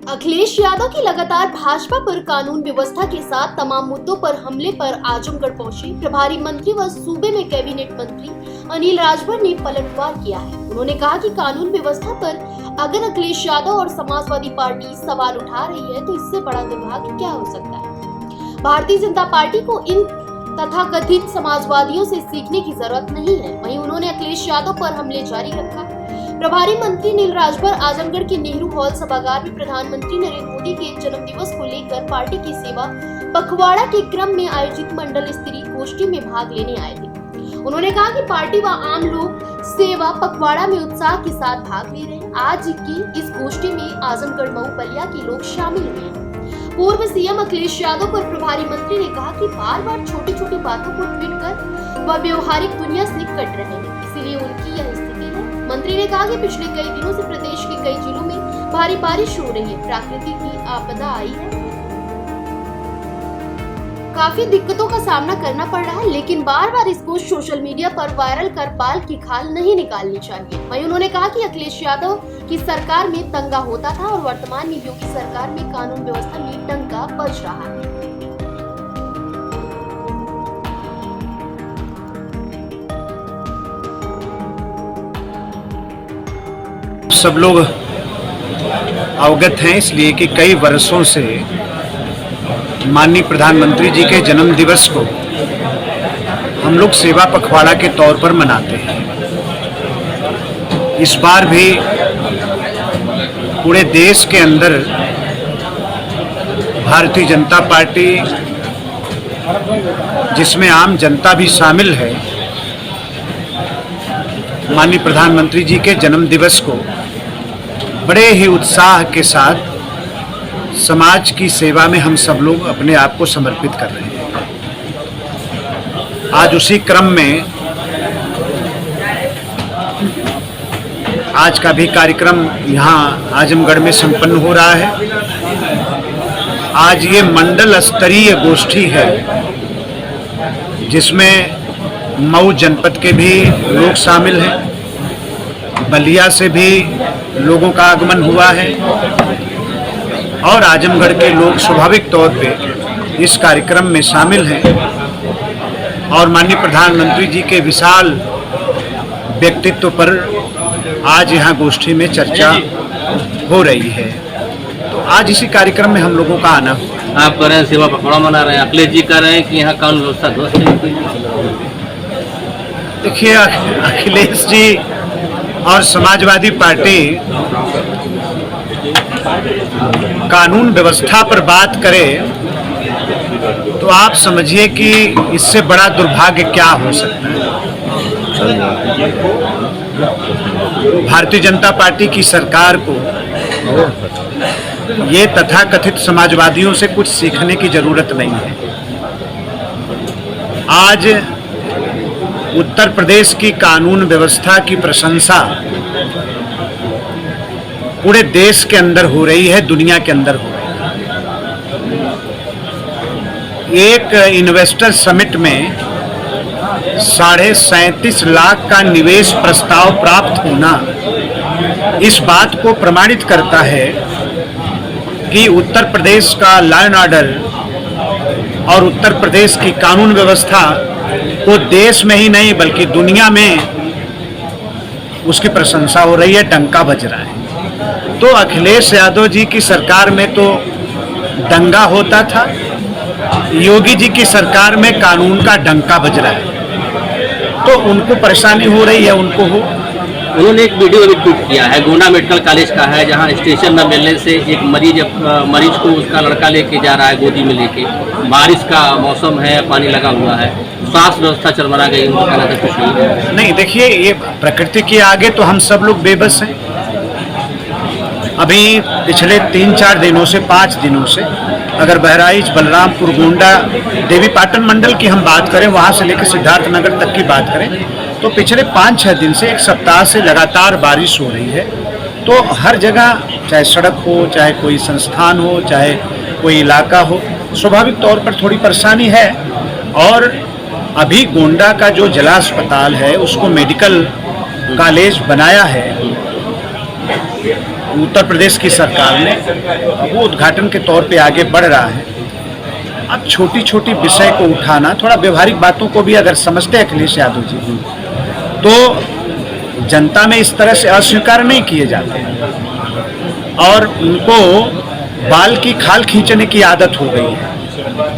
अखिलेश यादव की लगातार भाजपा पर कानून व्यवस्था के साथ तमाम मुद्दों पर हमले पर आजमगढ़ पहुंचे प्रभारी मंत्री व सूबे में कैबिनेट मंत्री अनिल राजभर ने पलटवार किया है। उन्होंने कहा कि कानून व्यवस्था पर अगर अखिलेश यादव और समाजवादी पार्टी सवाल उठा रही है तो इससे बड़ा दुर्भाग्य क्या हो सकता है। भारतीय जनता पार्टी को इन तथाकथित समाजवादियों से सीखने की जरूरत नहीं है। वहीं उन्होंने अखिलेश यादव पर हमले जारी रखा। प्रभारी मंत्री अनिल राजभर आजमगढ़ के नेहरू हॉल सभागार में प्रधानमंत्री नरेंद्र मोदी के जन्म दिवस को लेकर पार्टी की सेवा पखवाड़ा के क्रम में आयोजित मंडल स्तरीय गोष्ठी में भाग लेने आए थे। उन्होंने कहा कि पार्टी व आम लोग सेवा पखवाड़ा में उत्साह के साथ भाग ले रहे हैं। आज की इस गोष्ठी में आजमगढ़ मऊ बलिया के लोग शामिल हुए। पूर्व सीएम अखिलेश यादव पर प्रभारी मंत्री ने कहा कि बार बार छोटी छोटी बातों को ट्वीट कर वह व्यवहारिक दुनिया से कट रहे हैं, इसीलिए उनकी यह स्थिति है। मंत्री ने कहा कि पिछले कई दिनों से प्रदेश के कई जिलों में भारी बारिश हो रही है, प्रकृति की आपदा आई है, काफी दिक्कतों का सामना करना पड़ रहा है, लेकिन बार बार इसको सोशल मीडिया पर वायरल कर बाल की खाल नहीं निकालनी चाहिए। वहीं उन्होंने कहा कि अखिलेश यादव की सरकार में दंगा होता था और वर्तमान में योगी सरकार में कानून व्यवस्था में डंका बज रहा है। सब लोग अवगत हैं इसलिए कि कई वर्षों से माननीय प्रधानमंत्री जी के जन्म दिवस को हम लोग सेवा पखवाड़ा के तौर पर मनाते हैं। इस बार भी पूरे देश के अंदर भारतीय जनता पार्टी, जिसमें आम जनता भी शामिल है, माननीय प्रधानमंत्री जी के जन्म दिवस को बड़े ही उत्साह के साथ समाज की सेवा में हम सब लोग अपने आप को समर्पित कर रहे हैं। आज उसी क्रम में आज का भी कार्यक्रम यहाँ आजमगढ़ में संपन्न हो रहा है। आज ये मंडल स्तरीय गोष्ठी है जिसमें मऊ जनपद के भी लोग शामिल हैं, बलिया से भी लोगों का आगमन हुआ है और आजमगढ़ के लोग स्वाभाविक तौर पे इस कार्यक्रम में शामिल हैं और माननीय प्रधानमंत्री जी के विशाल व्यक्तित्व पर आज यहाँ गोष्ठी में चर्चा हो रही है। तो आज इसी कार्यक्रम में हम लोगों का आना हुआ। आप कह रहे हैं सेवा पखवाड़ा मना रहे हैं, अखिलेश जी कह रहे हैं कि यहाँ कानून व्यवस्था ध्वस्त है। देखिए, अखिलेश जी और समाजवादी पार्टी कानून व्यवस्था पर बात करे तो आप समझिए कि इससे बड़ा दुर्भाग्य क्या हो सकता है। भारतीय जनता पार्टी की सरकार को ये तथाकथित समाजवादियों से कुछ सीखने की जरूरत नहीं है। आज उत्तर प्रदेश की कानून व्यवस्था की प्रशंसा पूरे देश के अंदर हो रही है, दुनिया के अंदर हो रही है। एक इन्वेस्टर समिट में 37.5 लाख का निवेश प्रस्ताव प्राप्त होना इस बात को प्रमाणित करता है कि उत्तर प्रदेश का लॉ एंड ऑर्डर और उत्तर प्रदेश की कानून व्यवस्था को देश में ही नहीं बल्कि दुनिया में उसकी प्रशंसा हो रही है, डंका बज रहा है। तो अखिलेश यादव जी की सरकार में तो दंगा होता था, योगी जी की सरकार में कानून का डंका बज रहा है, तो उनको परेशानी हो रही है, उनको हो। उन्होंने एक वीडियो भी ट्वीट किया है, गोंडा मेडिकल कॉलेज का है, जहां स्टेशन न मिलने से एक मरीज को उसका लड़का लेके जा रहा है गोदी में लेके। बारिश का मौसम है, पानी लगा हुआ है, स्वास्थ्य व्यवस्था चरमरा गई, उनको कहना था कुछ नहीं। देखिए, ये प्रकृति के आगे तो हम सब लोग बेबस हैं। अभी पिछले 3-4 दिनों से 5 दिनों से अगर बहराइच, बलरामपुर, गोंडा, देवीपाटन मंडल की हम बात करें, वहाँ से लेकर सिद्धार्थनगर तक की बात करें, तो पिछले 5-6 दिन से एक सप्ताह से लगातार बारिश हो रही है। तो हर जगह, चाहे सड़क हो, चाहे कोई संस्थान हो, चाहे कोई इलाका हो, स्वाभाविक तौर पर थोड़ी परेशानी है। और अभी गोंडा का जो जिला अस्पताल है उसको मेडिकल कॉलेज बनाया है, उत्तर प्रदेश की सरकार ने वो उद्घाटन के तौर पे आगे बढ़ रहा है। अब छोटी छोटी विषय को उठाना, थोड़ा व्यवहारिक बातों को भी अगर समझते अखिलेश यादव जी तो जनता में इस तरह से अस्वीकार नहीं किए जाते और उनको बाल की खाल खींचने की आदत हो गई है।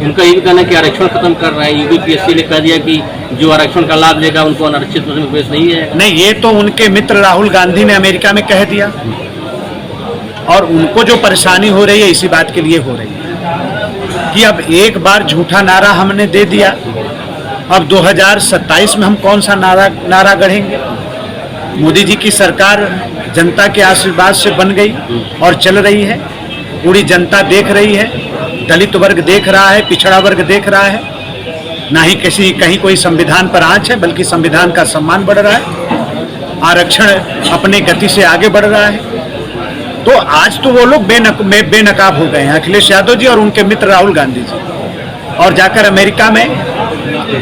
उनका ये भी कहना है कि आरक्षण खत्म कर रहे हैं। यूपीएससी ने कह दिया कि जो आरक्षण का लाभ लेगा उनको अनारक्षित में प्रवेश नहीं है। नहीं, ये तो उनके मित्र राहुल गांधी ने अमेरिका में कह दिया और उनको जो परेशानी हो रही है इसी बात के लिए हो रही है कि अब एक बार झूठा नारा हमने दे दिया, अब 2027 में हम कौन सा नारा गढ़ेंगे। मोदी जी की सरकार जनता के आशीर्वाद से बन गई और चल रही है, पूरी जनता देख रही है, दलित वर्ग देख रहा है, पिछड़ा वर्ग देख रहा है। ना ही कहीं कोई संविधान पर आंच है, बल्कि संविधान का सम्मान बढ़ रहा है, आरक्षण अपने गति से आगे बढ़ रहा है। तो आज तो वो लोग बेनकाब हो गए हैं, अखिलेश यादव जी और उनके मित्र राहुल गांधी जी, और जाकर अमेरिका में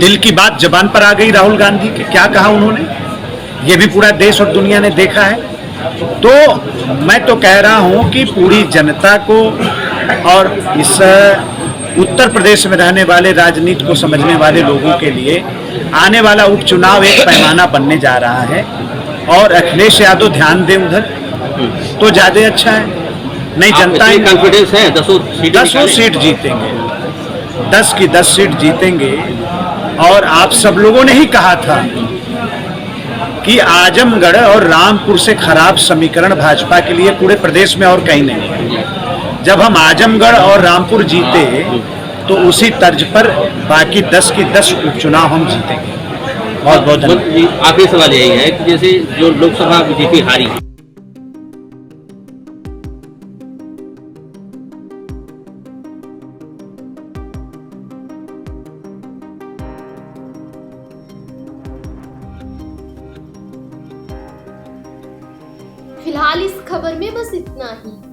दिल की बात जबान पर आ गई राहुल गांधी के। क्या कहा उन्होंने, ये भी पूरा देश और दुनिया ने देखा है। तो मैं तो कह रहा हूं कि पूरी जनता को और इस उत्तर प्रदेश में रहने वाले राजनीति को समझने वाले लोगों के लिए आने वाला उपचुनाव एक पैमाना बनने जा रहा है और अखिलेश यादव ध्यान दें उधर तो ज्यादा अच्छा है। नहीं, जनता कॉन्फिडेंस है 10 सीट जीतेंगे, 10 की 10 सीट जीतेंगे। और आप सब लोगों ने ही कहा था कि आजमगढ़ और रामपुर से खराब समीकरण भाजपा के लिए पूरे प्रदेश में और कहीं नहीं है। जब हम आजमगढ़ और रामपुर जीते तो उसी तर्ज पर बाकी 10 की 10 उपचुनाव हम जीतेंगे। बहुत बहुत धन्यवाद। आखिरी सवाल यही है कि जैसे जो लोकसभा बीजेपी हारी, फिलहाल इस खबर में बस इतना ही।